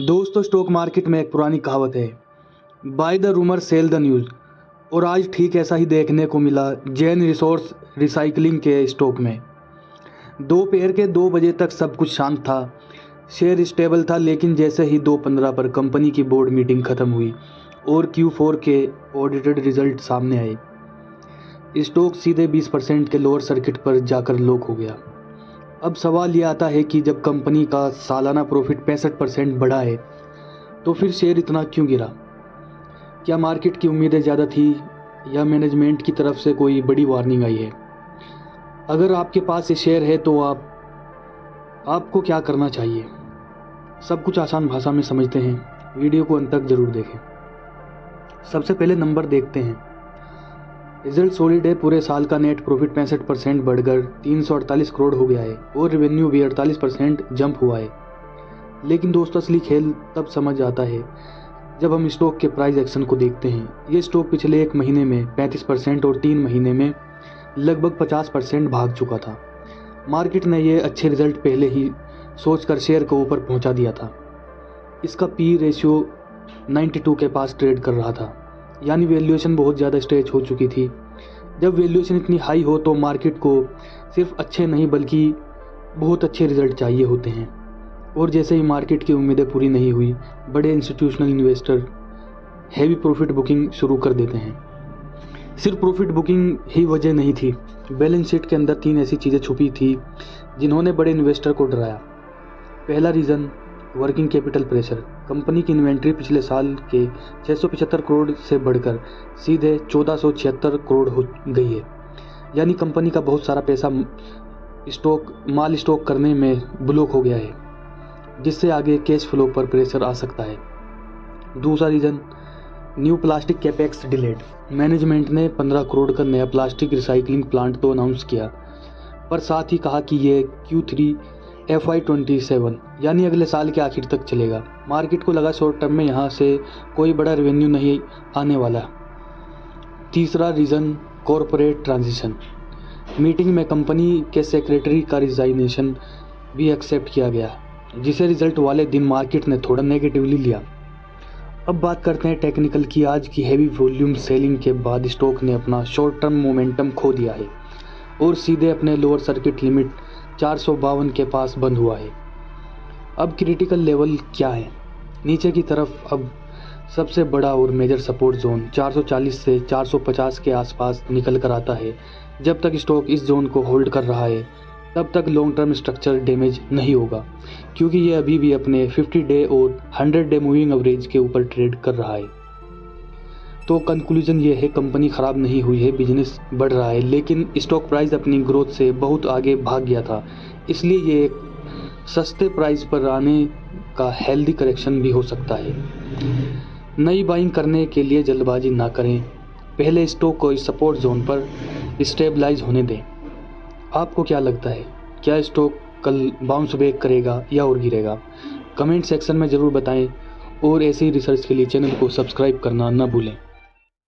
दोस्तों, stock market में एक पुरानी कहावत है, by the rumour cell the news. और आज ठीक ऐसा ही देखने को मिला जैन रिसोर्स रिसाइकलिंग के स्टॉक में। दोपहर के 2 बजे तक सब कुछ शांत था, शेयर स्टेबल था। लेकिन जैसे ही 2:15 पर कंपनी की बोर्ड मीटिंग खत्म हुई और Q4 के ऑडिटेड रिजल्ट सामने आए, स्टॉक सीधे 20% के लोअर सर्किट पर जाकर लॉक हो गया। अब सवाल ये आता है कि जब कंपनी का सालाना प्रॉफिट 65% बढ़ा है तो फिर शेयर इतना क्यों गिरा? क्या मार्केट की उम्मीदें ज़्यादा थी या मैनेजमेंट की तरफ से कोई बड़ी वार्निंग आई है? अगर आपके पास ये शेयर है तो आपको क्या करना चाहिए? सब कुछ आसान भाषा में समझते हैं, वीडियो को अंत तक जरूर देखें। सबसे पहले नंबर देखते हैं। रिजल्ट सॉलिड है। पूरे साल का नेट प्रॉफिट 65% बढ़कर 348 करोड़ हो गया है और रेवेन्यू भी 48% जंप हुआ है। लेकिन दोस्तों, असली खेल तब समझ आता है जब हम स्टॉक के प्राइस एक्शन को देखते हैं। ये स्टॉक पिछले 1 महीने में 35% और 3 महीने में लगभग 50% भाग चुका था। मार्केट ने ये अच्छे रिजल्ट पहले ही सोचकर शेयर को ऊपर पहुंचा दिया था। इसका पी रेशियो 92 के पास ट्रेड कर रहा था, यानी वैल्यूएशन बहुत ज़्यादा स्ट्रेच हो चुकी थी। जब वैल्यूएशन इतनी हाई हो तो मार्केट को सिर्फ अच्छे नहीं बल्कि बहुत अच्छे रिजल्ट चाहिए होते हैं। और जैसे ही मार्केट की उम्मीदें पूरी नहीं हुई, बड़े institutional investor heavy profit booking शुरू कर देते हैं। सिर्फ प्रॉफिट बुकिंग ही वजह नहीं थी, बैलेंस शीट के अंदर 3 ऐसी चीज़ें छुपी थी जिन्होंने बड़े इन्वेस्टर को डराया। पहला reason, working capital pressure. Company की इन्वेंट्री पिछले साल के 675 करोड़ से बढ़कर सीधे 1476 करोड़ हो गई है, यानी कंपनी का बहुत सारा पैसा माल स्टॉक करने में ब्लॉक हो गया है, जिससे आगे कैश फ्लो पर प्रेशर आ सकता है। दूसरा reason, new plastic capex delayed. Management ने 15 करोड़ का नया प्लास्टिक रिसाइकलिंग प्लांट तो अनाउंस किया, पर साथ ही कहा कि ये Q3 FY27 यानी अगले साल के आखिर तक चलेगा। मार्केट को लगा शॉर्ट टर्म में यहाँ से कोई बड़ा रेवेन्यू नहीं आने वाला। तीसरा रीज़न, कॉरपोरेट ट्रांजिशन। मीटिंग में कंपनी के सेक्रेटरी का रिजाइनेशन भी एक्सेप्ट किया गया, जिसे रिजल्ट वाले दिन मार्केट ने थोड़ा नेगेटिवली लिया। अब बात करते हैं टेक्निकल की। आज की हैवी वॉल्यूम सेलिंग के बाद स्टॉक ने अपना शॉर्ट टर्म मोमेंटम खो दिया है और सीधे अपने लोअर सर्किट लिमिट 452 के पास बंद हुआ है। अब क्रिटिकल लेवल क्या है? नीचे की तरफ अब सबसे बड़ा और मेजर सपोर्ट जोन 440 से 450 के आसपास निकल कर आता है। जब तक स्टॉक इस जोन को होल्ड कर रहा है तब तक लॉन्ग टर्म स्ट्रक्चर डैमेज नहीं होगा, क्योंकि ये अभी भी अपने 50 डे और 100 डे मूविंग एवरेज के ऊपर ट्रेड कर रहा है। तो कंक्लूजन ये है, कंपनी ख़राब नहीं हुई है, बिजनेस बढ़ रहा है, लेकिन स्टॉक प्राइस अपनी ग्रोथ से बहुत आगे भाग गया था। इसलिए ये एक सस्ते प्राइस पर आने का हेल्दी करेक्शन भी हो सकता है। नई बाइंग करने के लिए जल्दबाजी ना करें, पहले स्टॉक को इस सपोर्ट जोन पर स्टेबलाइज होने दें। आपको क्या लगता है, क्या स्टॉक कल बाउंस बैक करेगा या और गिरेगा? कमेंट सेक्शन में ज़रूर बताएं और ऐसी रिसर्च के लिए चैनल को सब्सक्राइब करना न भूलें।